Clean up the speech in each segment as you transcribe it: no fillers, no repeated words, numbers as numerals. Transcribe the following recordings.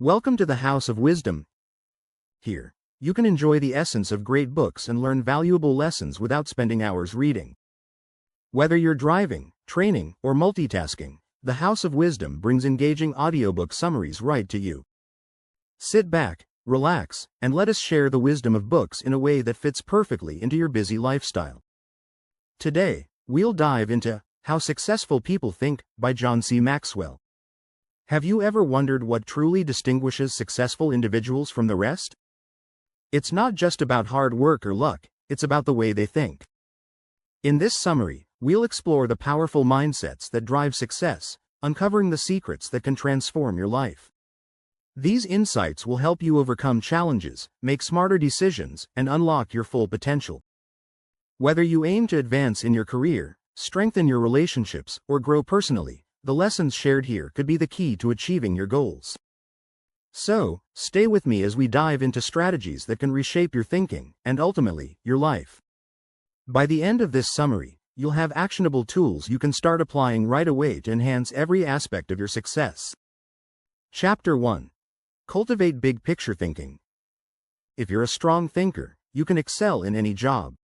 Welcome to the House of Wisdom. Here, you can enjoy the essence of great books and learn valuable lessons without spending hours reading. Whether you're driving, training, or multitasking, the House of Wisdom brings engaging audiobook summaries right to you. Sit back, relax, and let us share the wisdom of books in a way that fits perfectly into your busy lifestyle. Today, we'll dive into How Successful People Think by jhon.c.Maxwel. Have you ever wondered what truly distinguishes successful individuals from the rest? It's not just about hard work or luck, it's about the way they think. In this summary, we'll explore the powerful mindsets that drive success, uncovering the secrets that can transform your life. These insights will help you overcome challenges, make smarter decisions, and unlock your full potential. Whether you aim to advance in your career, strengthen your relationships, or grow personally, the lessons shared here could be the key to achieving your goals. So, stay with me as we dive into strategies that can reshape your thinking, and ultimately, your life. By the end of this summary, you'll have actionable tools you can start applying right away to enhance every aspect of your success. Chapter 1. Cultivate Big Picture Thinking. If you're a strong thinker, you can excel in any job.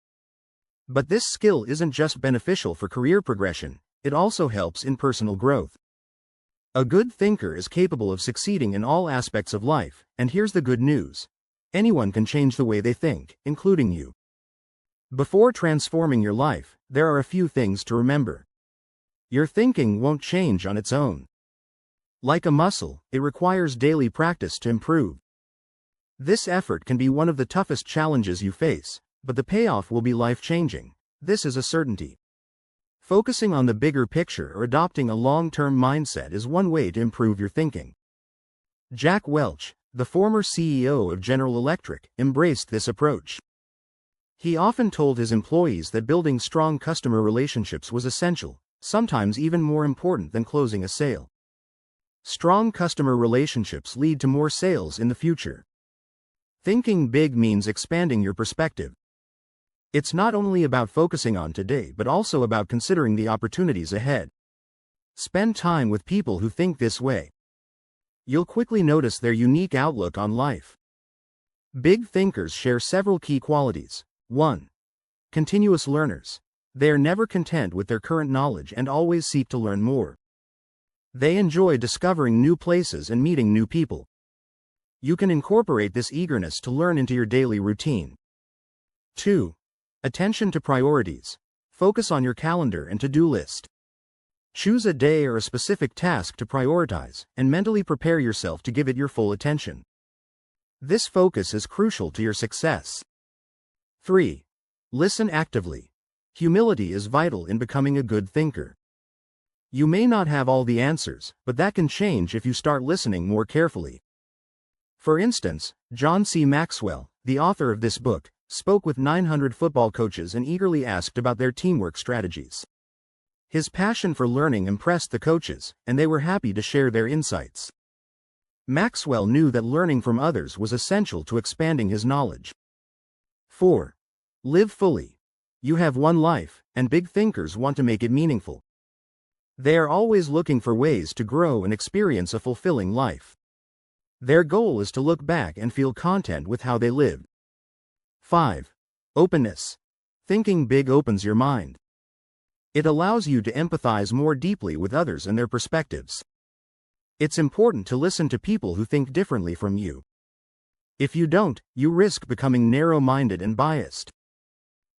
But this skill isn't just beneficial for career progression, it also helps in personal growth. A good thinker is capable of succeeding in all aspects of life, and here's the good news. Anyone can change the way they think, including you. Before transforming your life, there are a few things to remember. Your thinking won't change on its own. Like a muscle, it requires daily practice to improve. This effort can be one of the toughest challenges you face, but the payoff will be life-changing. This is a certainty. Focusing on the bigger picture or adopting a long-term mindset is one way to improve your thinking. Jack Welch, the former CEO of General Electric, embraced this approach. He often told his employees that building strong customer relationships was essential, sometimes even more important than closing a sale. Strong customer relationships lead to more sales in the future. Thinking big means expanding your perspective. It's not only about focusing on today but also about considering the opportunities ahead. Spend time with people who think this way. You'll quickly notice their unique outlook on life. Big thinkers share several key qualities. 1. Continuous learners. They are never content with their current knowledge and always seek to learn more. They enjoy discovering new places and meeting new people. You can incorporate this eagerness to learn into your daily routine. 2. Attention to priorities. Focus on your calendar and to-do list. Choose a day or a specific task to prioritize, and mentally prepare yourself to give it your full attention. This focus is crucial to your success. 3. Listen actively. Humility is vital in becoming a good thinker. You may not have all the answers, but that can change if you start listening more carefully. For instance, jhon.c.Maxwel, the author of this book, spoke with 900 football coaches and eagerly asked about their teamwork strategies. His passion for learning impressed the coaches, and they were happy to share their insights. Maxwell knew that learning from others was essential to expanding his knowledge. 4. Live fully. You have one life, and big thinkers want to make it meaningful. They are always looking for ways to grow and experience a fulfilling life. Their goal is to look back and feel content with how they lived. 5. Openness. Thinking big opens your mind. It allows you to empathize more deeply with others and their perspectives. It's important to listen to people who think differently from you. If you don't, you risk becoming narrow-minded and biased.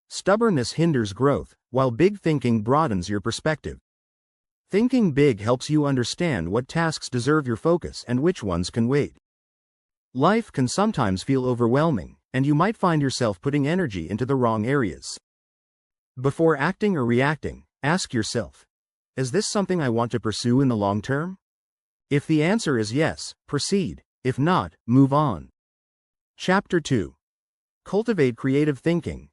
Stubbornness hinders growth, while big thinking broadens your perspective. Thinking big helps you understand what tasks deserve your focus and which ones can wait. Life can sometimes feel overwhelming, and you might find yourself putting energy into the wrong areas. Before acting or reacting, ask yourself, is this something I want to pursue in the long term? If the answer is yes, proceed. If not, move on. Chapter 2. Cultivate Creative Thinking.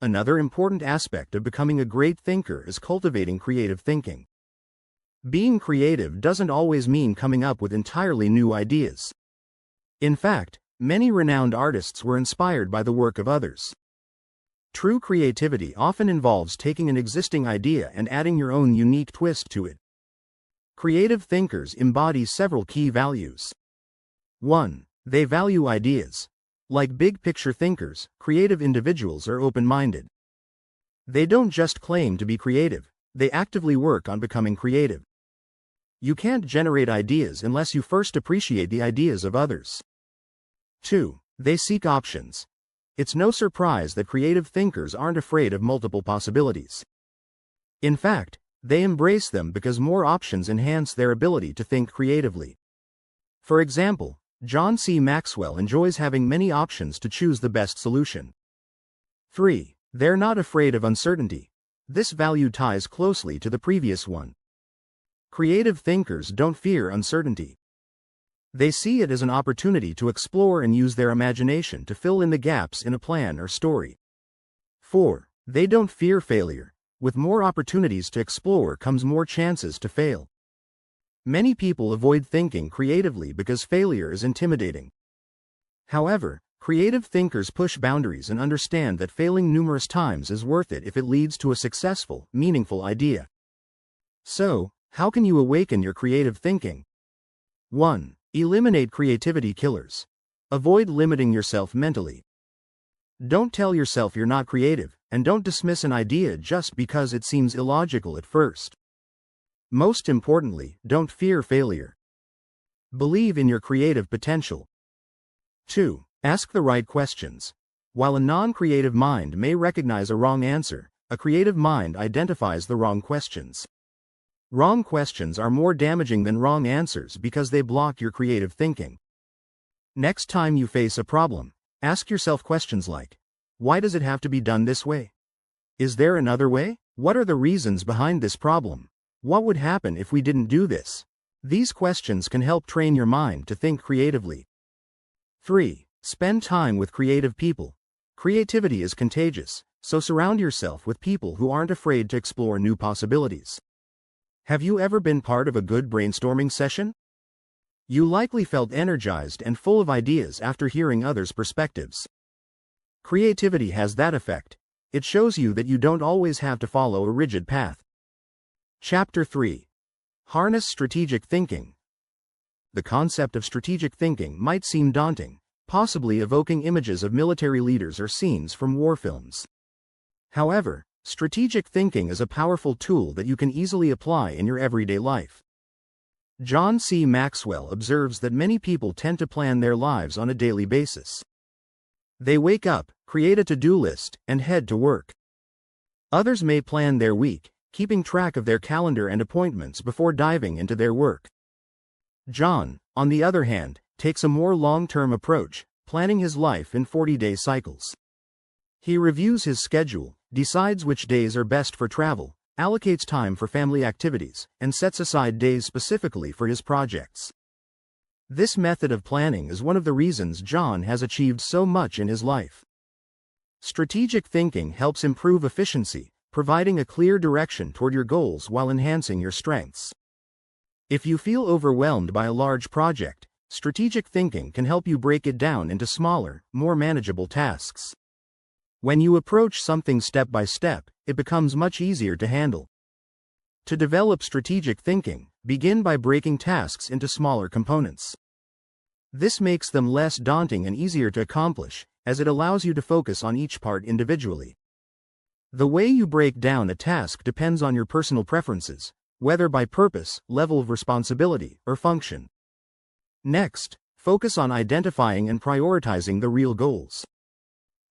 Another important aspect of becoming a great thinker is cultivating creative thinking. Being creative doesn't always mean coming up with entirely new ideas. In fact, many renowned artists were inspired by the work of others. True creativity often involves taking an existing idea and adding your own unique twist to it. Creative thinkers embody several key values. 1. They value ideas. Like big picture thinkers, creative individuals are open-minded. They don't just claim to be creative, they actively work on becoming creative. You can't generate ideas unless you first appreciate the ideas of others. 2. They seek options. It's no surprise that creative thinkers aren't afraid of multiple possibilities. In fact, they embrace them because more options enhance their ability to think creatively. For example, jhon.c.Maxwel enjoys having many options to choose the best solution. 3. They're not afraid of uncertainty. This value ties closely to the previous one. Creative thinkers don't fear uncertainty. They see it as an opportunity to explore and use their imagination to fill in the gaps in a plan or story. 4. They don't fear failure. With more opportunities to explore comes more chances to fail. Many people avoid thinking creatively because failure is intimidating. However, creative thinkers push boundaries and understand that failing numerous times is worth it if it leads to a successful, meaningful idea. So, how can you awaken your creative thinking? 1. Eliminate creativity killers. Avoid limiting yourself mentally. Don't tell yourself you're not creative, and don't dismiss an idea just because it seems illogical at first. Most importantly, don't fear failure. Believe in your creative potential. 2. Ask the right questions. While a non-creative mind may recognize a wrong answer, a creative mind identifies the wrong questions. Wrong questions are more damaging than wrong answers because they block your creative thinking. Next time you face a problem, ask yourself questions like, why does it have to be done this way? Is there another way? What are the reasons behind this problem? What would happen if we didn't do this? These questions can help train your mind to think creatively. 3. Spend time with creative people. Creativity is contagious, so surround yourself with people who aren't afraid to explore new possibilities. Have you ever been part of a good brainstorming session? You likely felt energized and full of ideas after hearing others' perspectives. Creativity has that effect. It shows you that you don't always have to follow a rigid path. Chapter 3. Harness strategic thinking. The concept of strategic thinking might seem daunting, possibly evoking images of military leaders or scenes from war films. However, strategic thinking is a powerful tool that you can easily apply in your everyday life. Jhon.c.Maxwel observes that many people tend to plan their lives on a daily basis. They wake up, create a to-do list, and head to work. Others may plan their week, keeping track of their calendar and appointments before diving into their work. Jhon, on the other hand, takes a more long-term approach, planning his life in 40-day cycles. He reviews his schedule, decides which days are best for travel, allocates time for family activities, and sets aside days specifically for his projects. This method of planning is one of the reasons Jhon has achieved so much in his life. Strategic thinking helps improve efficiency, providing a clear direction toward your goals while enhancing your strengths. If you feel overwhelmed by a large project, strategic thinking can help you break it down into smaller, more manageable tasks. When you approach something step by step, it becomes much easier to handle. To develop strategic thinking, begin by breaking tasks into smaller components. This makes them less daunting and easier to accomplish, as it allows you to focus on each part individually. The way you break down a task depends on your personal preferences, whether by purpose, level of responsibility, or function. Next, focus on identifying and prioritizing the real goals.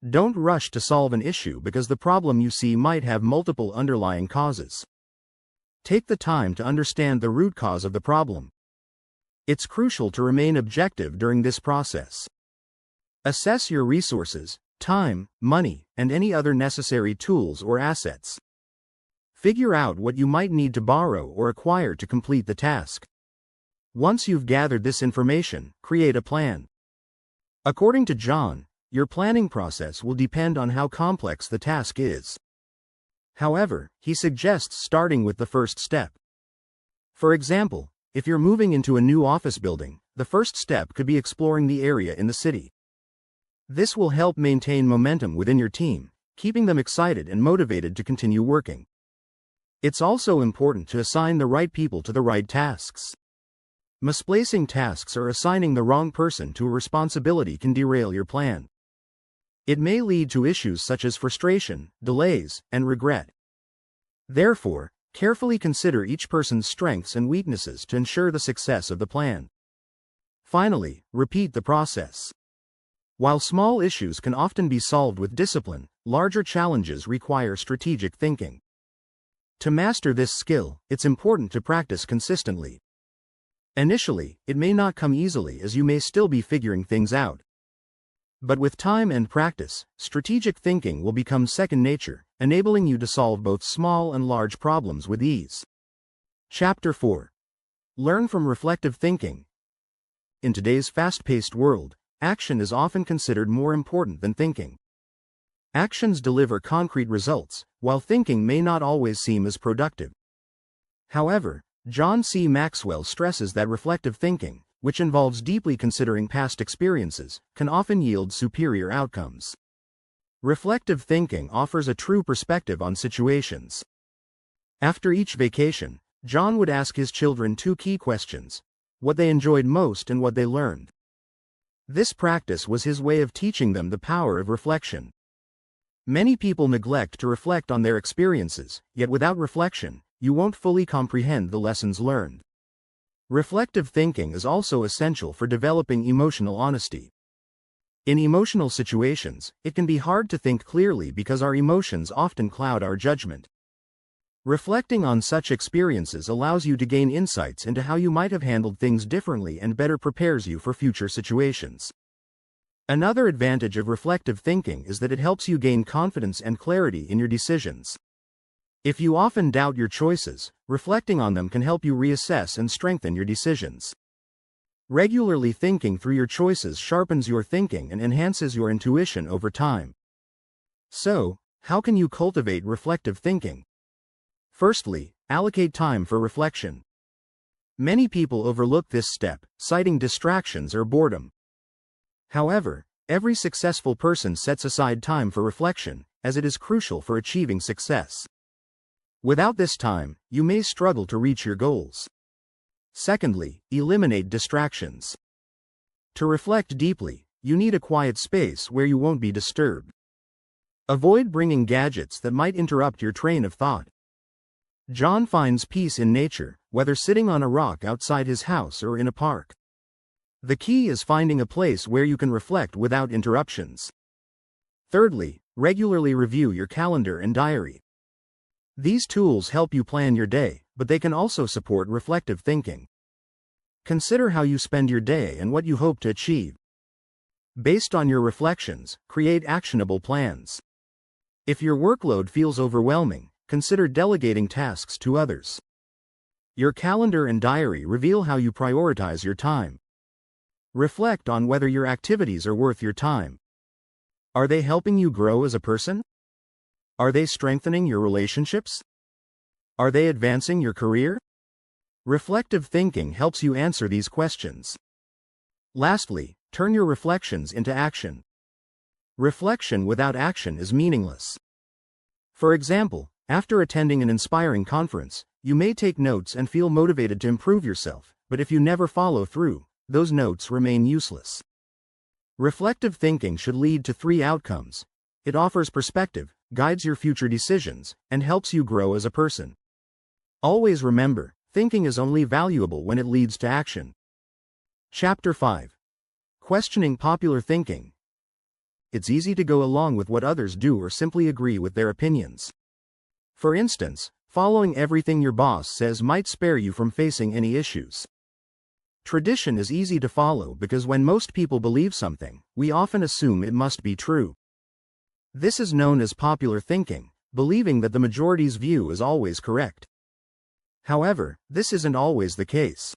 Don't rush to solve an issue because the problem you see might have multiple underlying causes. Take the time to understand the root cause of the problem. It's crucial to remain objective during this process. Assess your resources, time, money, and any other necessary tools or assets. Figure out what you might need to borrow or acquire to complete the task. Once you've gathered this information, create a plan. According to Jhon, your planning process will depend on how complex the task is. However, he suggests starting with the first step. For example, if you're moving into a new office building, the first step could be exploring the area in the city. This will help maintain momentum within your team, keeping them excited and motivated to continue working. It's also important to assign the right people to the right tasks. Misplacing tasks or assigning the wrong person to a responsibility can derail your plan. It may lead to issues such as frustration, delays, and regret. Therefore, carefully consider each person's strengths and weaknesses to ensure the success of the plan. Finally, repeat the process. While small issues can often be solved with discipline, larger challenges require strategic thinking. To master this skill, it's important to practice consistently. Initially, it may not come easily as you may still be figuring things out. But with time and practice, strategic thinking will become second nature, enabling you to solve both small and large problems with ease. Chapter 4. Learn from reflective thinking. In today's fast-paced world, action is often considered more important than thinking. Actions deliver concrete results, while thinking may not always seem as productive. However, Jhon C.Maxwel stresses that reflective thinking, which involves deeply considering past experiences, can often yield superior outcomes. Reflective thinking offers a true perspective on situations. After each vacation, Jhon would ask his children two key questions: what they enjoyed most and what they learned. This practice was his way of teaching them the power of reflection. Many people neglect to reflect on their experiences, yet without reflection, you won't fully comprehend the lessons learned. Reflective thinking is also essential for developing emotional honesty. In emotional situations, it can be hard to think clearly because our emotions often cloud our judgment. Reflecting on such experiences allows you to gain insights into how you might have handled things differently and better prepares you for future situations. Another advantage of reflective thinking is that it helps you gain confidence and clarity in your decisions. If you often doubt your choices, reflecting on them can help you reassess and strengthen your decisions. Regularly thinking through your choices sharpens your thinking and enhances your intuition over time. So, how can you cultivate reflective thinking? Firstly, allocate time for reflection. Many people overlook this step, citing distractions or boredom. However, every successful person sets aside time for reflection, as it is crucial for achieving success. Without this time, you may struggle to reach your goals. Secondly, eliminate distractions. To reflect deeply, you need a quiet space where you won't be disturbed. Avoid bringing gadgets that might interrupt your train of thought. Jhon finds peace in nature, whether sitting on a rock outside his house or in a park. The key is finding a place where you can reflect without interruptions. Thirdly, regularly review your calendar and diary. These tools help you plan your day, but they can also support reflective thinking. Consider how you spend your day and what you hope to achieve. Based on your reflections, create actionable plans. If your workload feels overwhelming, consider delegating tasks to others. Your calendar and diary reveal how you prioritize your time. Reflect on whether your activities are worth your time. Are they helping you grow as a person? Are they strengthening your relationships? Are they advancing your career? Reflective thinking helps you answer these questions. Lastly, turn your reflections into action. Reflection without action is meaningless. For example, after attending an inspiring conference, you may take notes and feel motivated to improve yourself, but if you never follow through, those notes remain useless. Reflective thinking should lead to three outcomes. It offers perspective, guides your future decisions, and helps you grow as a person. Always remember, thinking is only valuable when it leads to action. Chapter 5. Questioning popular thinking. It's easy to go along with what others do or simply agree with their opinions. For instance, following everything your boss says might spare you from facing any issues. Tradition is easy to follow because when most people believe something, we often assume it must be true. This is known as popular thinking, believing that the majority's view is always correct. However, this isn't always the case.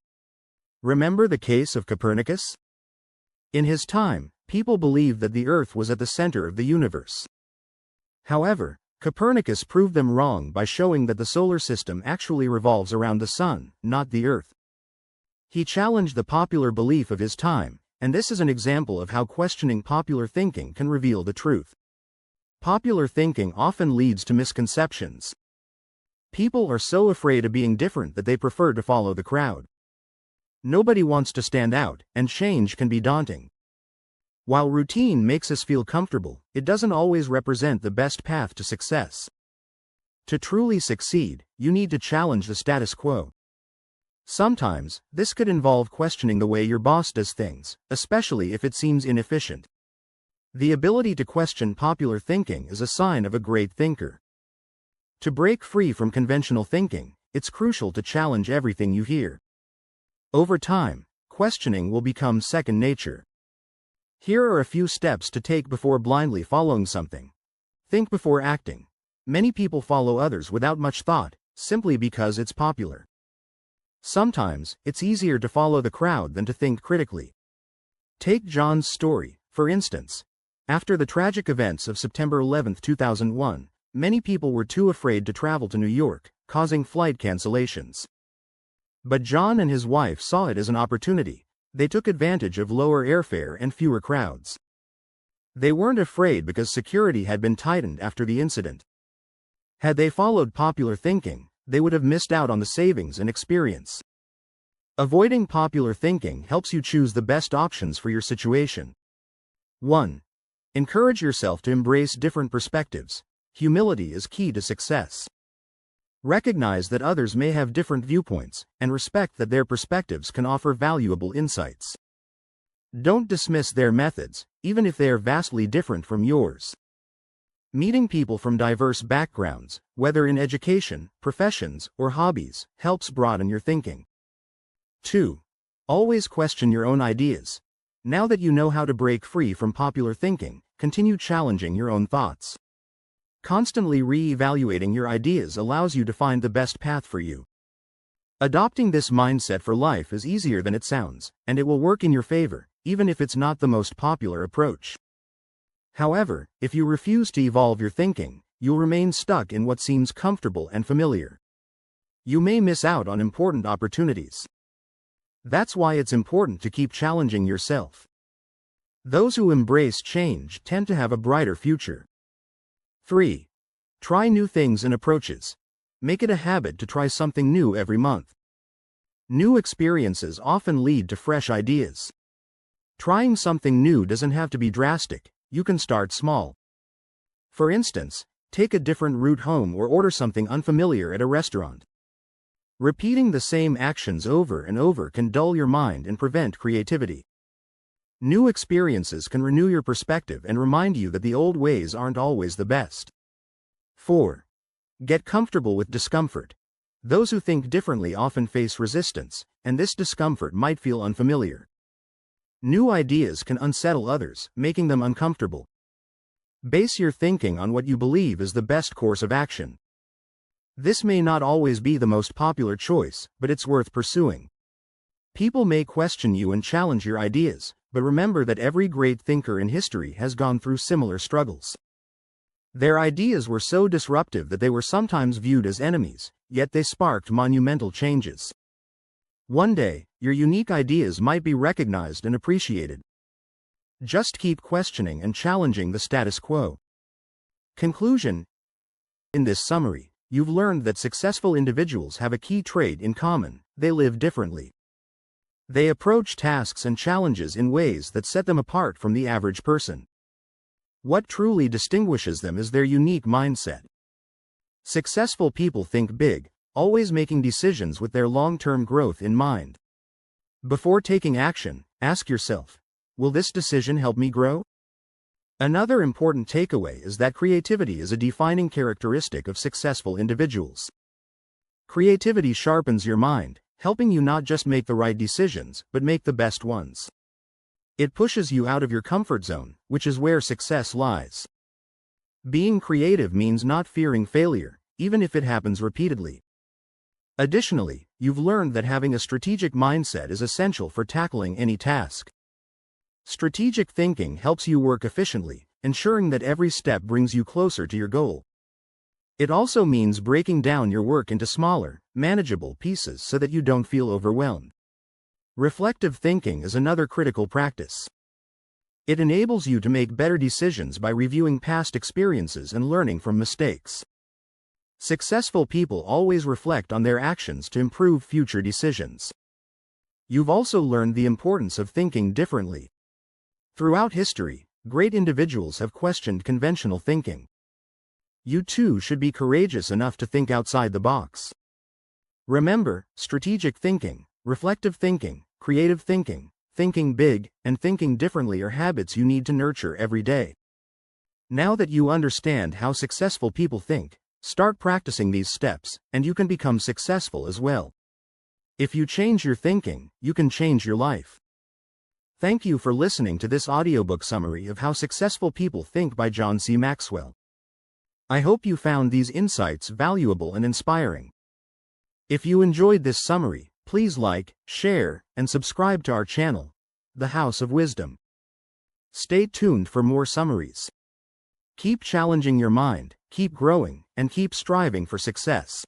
Remember the case of Copernicus? In his time, people believed that the Earth was at the center of the universe. However, Copernicus proved them wrong by showing that the solar system actually revolves around the sun, not the Earth. He challenged the popular belief of his time, and this is an example of how questioning popular thinking can reveal the truth. Popular thinking often leads to misconceptions. People are so afraid of being different that they prefer to follow the crowd. Nobody wants to stand out, and change can be daunting. While routine makes us feel comfortable, it doesn't always represent the best path to success. To truly succeed, you need to challenge the status quo. Sometimes, this could involve questioning the way your boss does things, especially if it seems inefficient. The ability to question popular thinking is a sign of a great thinker. To break free from conventional thinking, it's crucial to challenge everything you hear. Over time, questioning will become second nature. Here are a few steps to take before blindly following something. Think before acting. Many people follow others without much thought, simply because it's popular. Sometimes, it's easier to follow the crowd than to think critically. Take John's story, for instance. After the tragic events of September 11, 2001, many people were too afraid to travel to New York, causing flight cancellations. But John and his wife saw it as an opportunity. They took advantage of lower airfare and fewer crowds. They weren't afraid because security had been tightened after the incident. Had they followed popular thinking, they would have missed out on the savings and experience. Avoiding popular thinking helps you choose the best options for your situation. 1. Encourage yourself to embrace different perspectives. Humility is key to success. Recognize that others may have different viewpoints, and respect that their perspectives can offer valuable insights. Don't dismiss their methods, even if they are vastly different from yours. Meeting people from diverse backgrounds, whether in education, professions, or hobbies, helps broaden your thinking. 2. Always question your own ideas. Now that you know how to break free from popular thinking, continue challenging your own thoughts. Constantly re-evaluating your ideas allows you to find the best path for you. Adopting this mindset for life is easier than it sounds, and it will work in your favor, even if it's not the most popular approach. However, if you refuse to evolve your thinking, you'll remain stuck in what seems comfortable and familiar. You may miss out on important opportunities. That's why it's important to keep challenging yourself. Those who embrace change tend to have a brighter future. 3. Try new things and approaches. Make it a habit to try something new every month. New experiences often lead to fresh ideas. Trying something new doesn't have to be drastic, you can start small. For instance, take a different route home or order something unfamiliar at a restaurant. Repeating the same actions over and over can dull your mind and prevent creativity. New experiences can renew your perspective and remind you that the old ways aren't always the best. 4. Get comfortable with discomfort. Those who think differently often face resistance, and this discomfort might feel unfamiliar. New ideas can unsettle others, making them uncomfortable. Base your thinking on what you believe is the best course of action. This may not always be the most popular choice, but it's worth pursuing. People may question you and challenge your ideas, but remember that every great thinker in history has gone through similar struggles. Their ideas were so disruptive that they were sometimes viewed as enemies, yet they sparked monumental changes. One day, your unique ideas might be recognized and appreciated. Just keep questioning and challenging the status quo. Conclusion. In this summary, you've learned that successful individuals have a key trait in common: they live differently. They approach tasks and challenges in ways that set them apart from the average person. What truly distinguishes them is their unique mindset. Successful people think big, always making decisions with their long-term growth in mind. Before taking action, ask yourself, will this decision help me grow? Another important takeaway is that creativity is a defining characteristic of successful individuals. Creativity sharpens your mind, helping you not just make the right decisions, but make the best ones. It pushes you out of your comfort zone, which is where success lies. Being creative means not fearing failure, even if it happens repeatedly. Additionally, you've learned that having a strategic mindset is essential for tackling any task. Strategic thinking helps you work efficiently, ensuring that every step brings you closer to your goal. It also means breaking down your work into smaller, manageable pieces so that you don't feel overwhelmed. Reflective thinking is another critical practice. It enables you to make better decisions by reviewing past experiences and learning from mistakes. Successful people always reflect on their actions to improve future decisions. You've also learned the importance of thinking differently. Throughout history, great individuals have questioned conventional thinking. You too should be courageous enough to think outside the box. Remember, strategic thinking, reflective thinking, creative thinking, thinking big, and thinking differently are habits you need to nurture every day. Now that you understand how successful people think, start practicing these steps, and you can become successful as well. If you change your thinking, you can change your life. Thank you for listening to this audiobook summary of How Successful People Think by jhon.c.Maxwel. I hope you found these insights valuable and inspiring. If you enjoyed this summary, please like, share, and subscribe to our channel, The House of Wisdom. Stay tuned for more summaries. Keep challenging your mind, keep growing, and keep striving for success.